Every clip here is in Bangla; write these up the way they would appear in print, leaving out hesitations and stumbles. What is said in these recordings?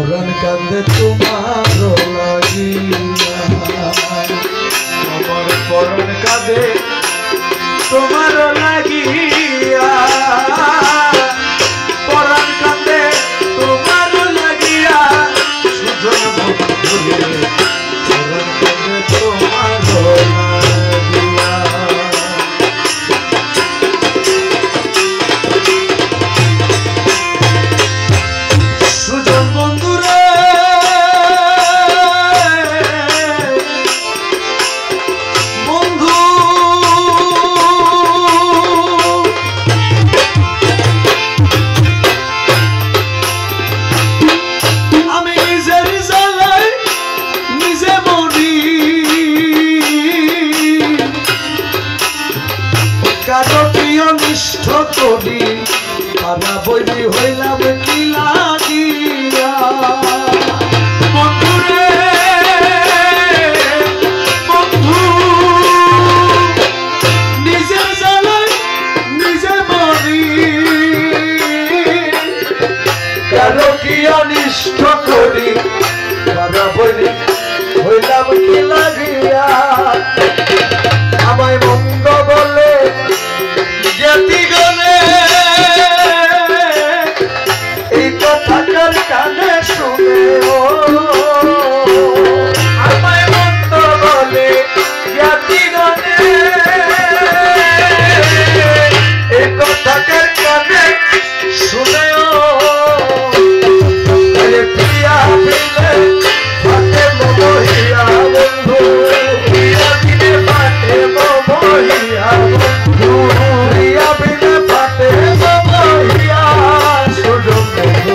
পরাণ কান্দে তোমার লাগিয়া আমার পরাণ কাঁদে তোমার লাগিয়া পরাণ কাঁদে তোমার লাগিয়া সুজন বন্ধুরে পরাণ কান্দে তোমার লাগিয়া সুজন বন্ধুরে বন্ধু আমি নিজের জ্বালায় নিজে মরি কাজো প্রিয় নিষ্ঠ করি আনা বৈরি হইলাম কি লাগিয়া বন্ধুরে বন্ধু নিজের জ্বালায় নিজে মরি কারো কি অনিষ্ট করি আনা বৈরি হইলাম কি লাগিয়া আমায় মন্দ বলে জ্ঞাতি গলে এই কথাটার কানে শুনে ও আমায় মন্দ বলে জ্ঞাতি গলে এই কথাটার কানে শুনে ও আরে প্রিয়া বিলে ফাটে মহিয়া বন্ধু প্রিয়া বিলে ফাটে মহিয়া বন্ধু প্রিয়া বিলে ফাটে মহিয়া সুজন বন্ধু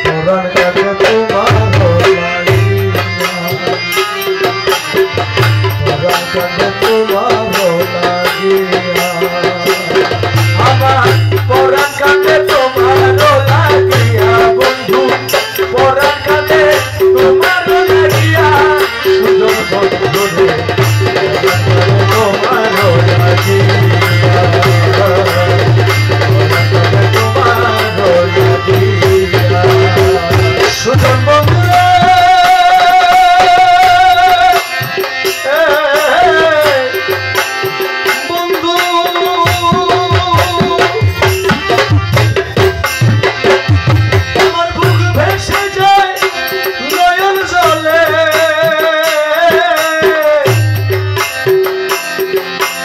পরাণ কাঁদে তোমার লাগিয়া পরাণ কাঁদে তোমার লাগিয়া আমার পরাণ কাঁদে তোমার লাগিয়া বন্ধু পরাণ কাঁদে তোমার লাগিয়া সুজন বন্ধুরে তোমার লাগিয়া তোমার লাগিয়া সুজন বন্ধুরে বন্ধু আমার বুক ভেসে যায় নয়ন জলে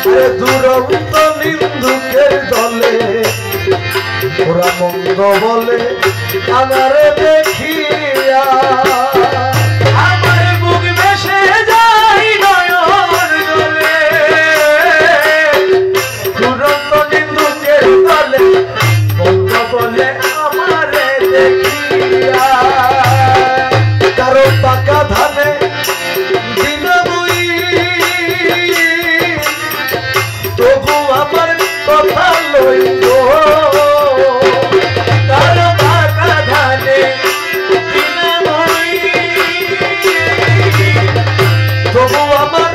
আরে দুরন্ত নিন্দুকের দলে ওরা মন্দ বলে আমারে দেখিয়া আমার বুক ভেসে যায় নয়ন জলে দুরন্ত নিন্দুকের দলে মন্দ বলে আমারে দেখিয়া কারো পাকা ধানে দিনময়ী তবু আমার কথা লইল কারো পাকা ধানে দিনময়ী তবু আমার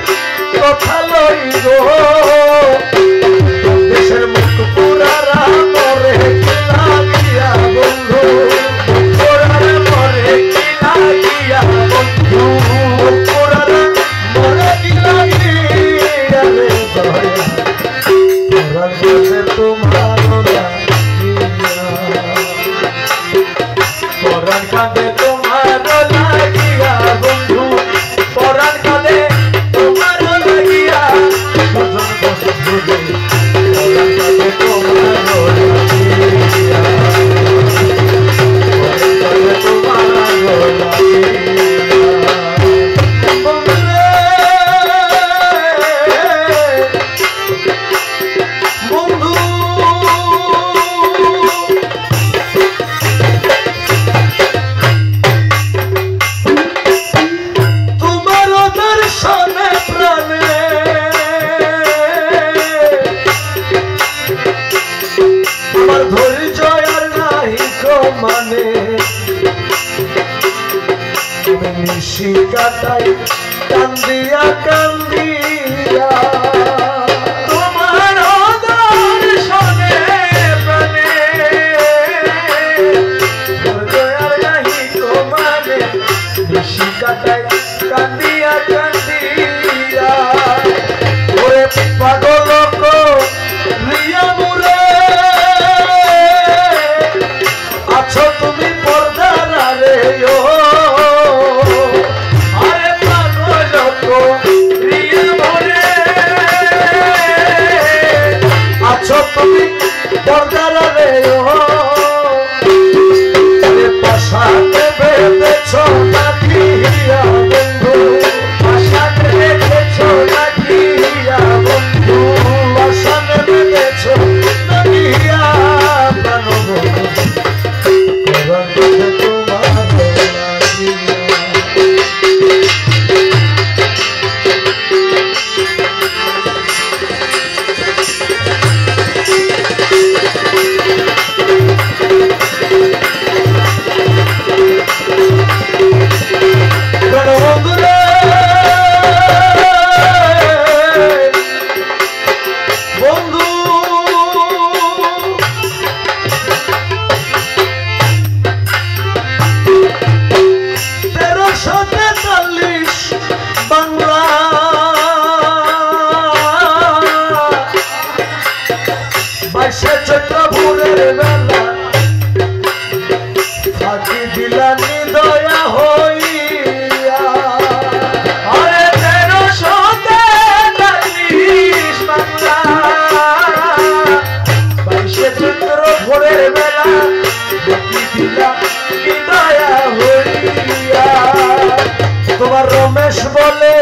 কথা লইল দেশের মুখ পুরারা মরে কি লাগিয়া বন্ধু পুরারা মরে কি লাগিয়া বন্ধু পুরারা মরে কি লাগিয়া রে দয়া পরাণ কাঁদে তোমার লাগিয়া পরাণ কাঁদে তোমার লাগিয়া বন্ধু পরাণ কাঁদে তোমার লাগিয়া সুজন বন্ধুরে পরাণ কাঁদে তোমার লাগিয়া পরাণ কাঁদে তোমার লাগিয়া বন্ধুরে বন্ধু তোমার দর্শনে প্রাণে আমার ধৈর্য আর নাই মানে তুমি নিশি কাটাই কান্দিয়া কান্দিয়া তোমার দর্শনে প্রাণে ধৈর্য আর নাই ফাঁকি দিলানি দয়া হইয়া আরে তেরো শোতে তাকলিশ বাংলা 22 চন্দ্র ভোরের বেলা ফাঁকি দিলানি দয়া হইয়া তোমার রমেশ বলে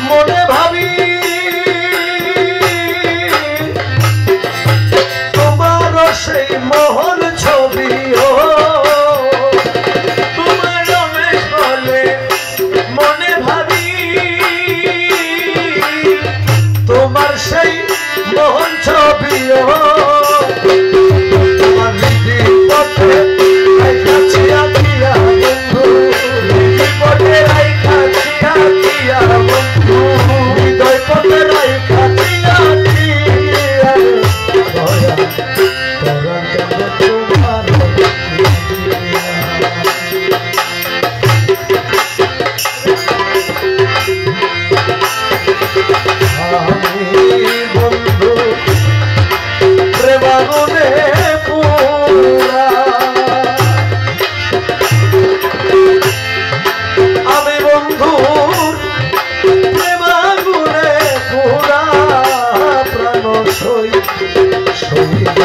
মনে ভাবি তোমারও সেই মোহন ছবি ও তোমার রমেশ বলে মনে ভাবি তোমার সেই মোহন ছবি ও তোমার হৃদয় পথে কাছে আঁকিয়া বন্ধু পথে রাইখা ছিয়া দিয়া বন্ধু হৃদয় পথে কাছে আঁকিয়া দয়া করার জন্য তোমার আমি বন্ধু প্রেমাগুনে পুরা আমি বন্ধুর প্রেমাগুনে পুরা প্রাণ সইব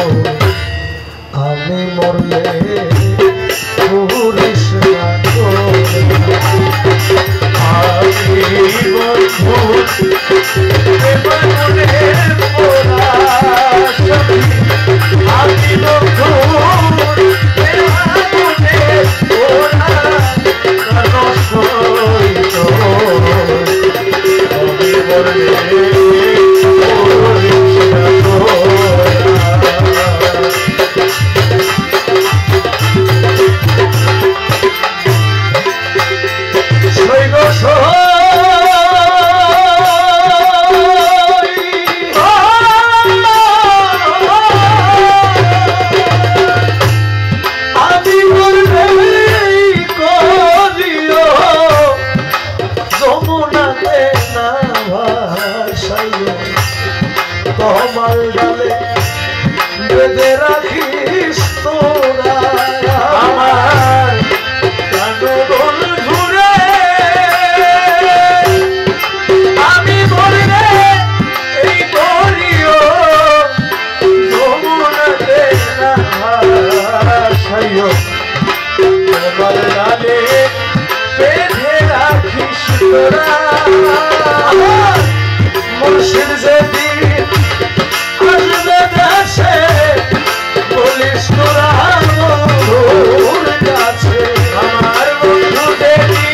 আমি মরলে পুরিস না আমি বন্ধু প্রেমাগুনের পোড়া ছবি আমি বন্ধু প্রেমাগুনের পোড়া প্রাণ সইত আমি মরলে পড়িস না আমি মরলে করিও যমুনাতে না ভাসাইও তোমার ডালে বেঁধে রাখিস তোরা আমার প্রাণবন ঘুরে আমি মরলে এই করিও যমুনাতে না ভাসাইও তোমার ডালে বেঁধে রাখিস তোরা মুর্শিদ যেদিন আসবে দেশে বলিস তোরা বন্ধুর কাছে আমার বন্ধু দেবী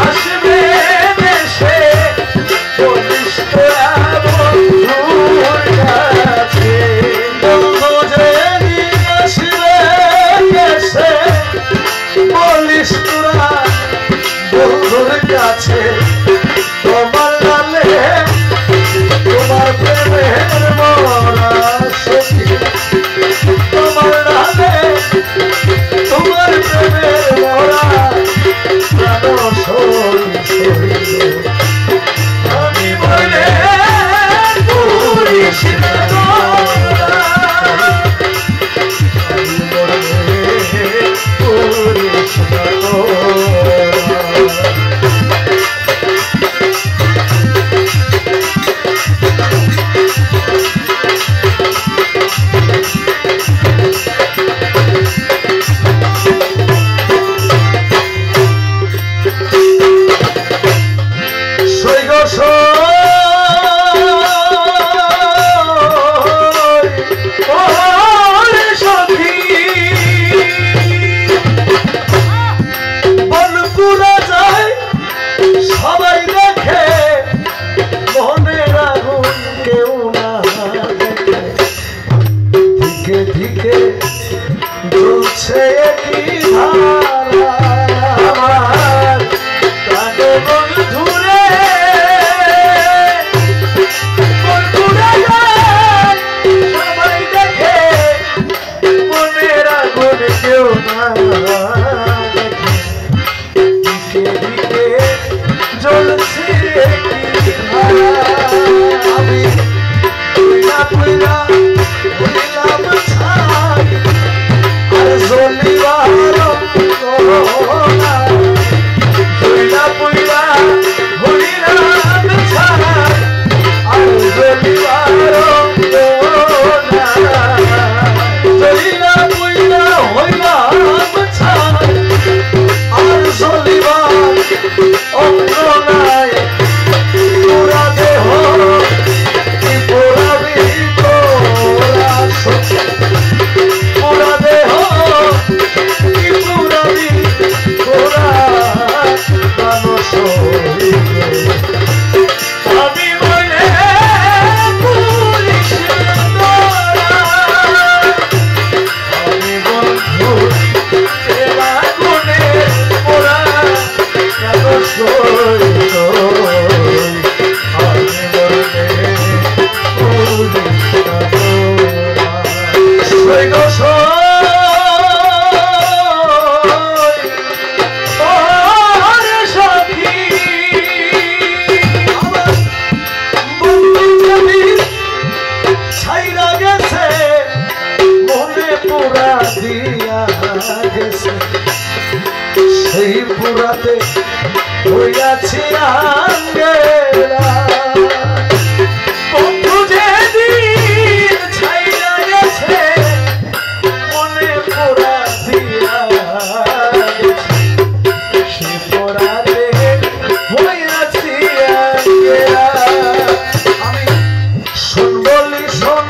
আসবে দেশে বলিস তোরা বন্ধুর কাছে বন্ধু যেদিন আসবে দেশে বলিস তোরা বন্ধুর কাছে তোমার লালে তোমার প্রেমের মরা সখী তোমার লালে তোমার প্রেমের মরা প্রাণ সইল আমি বলে পুরিস না তোরা আমি মরলে পুরিস না তোরা। সেই পুরাতে হইয়াছি আঙ্গেরা বন্ধু যেদিন ছাইরা গেছে মনে পোড়া দিয়া সে পোড়াতে হইয়াছি আঙ্গেরা আমি শোন বলি শোন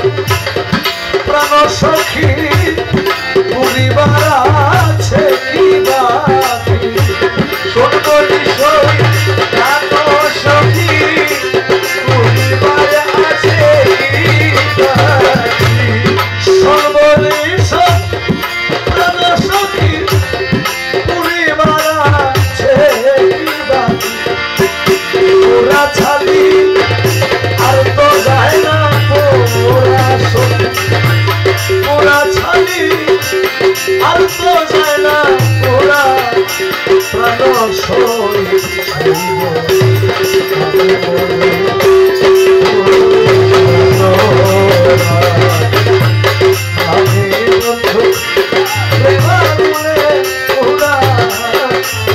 প্রাণ সখী পরিবার আছে কি বাকি শোন বলি শোন প্রাণ সখী পরিবার আছে কি বাকি শোন বলি শোন প্রাণ সখী পরিবার আছে কি বাকি ওরা ছাড়ি আর তো যায় না ওরা শোন ওরা ছাড়ি আর তো যায় না ওরা প্রাণ সই আমি বন্ধু প্রেমাগুলে ওরা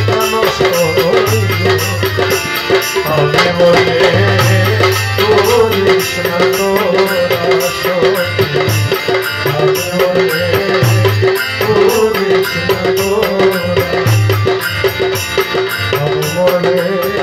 প্রাণ সই আমি বলে করিস না তোরা সই আমি বলে করিস না তোরা আমি বলে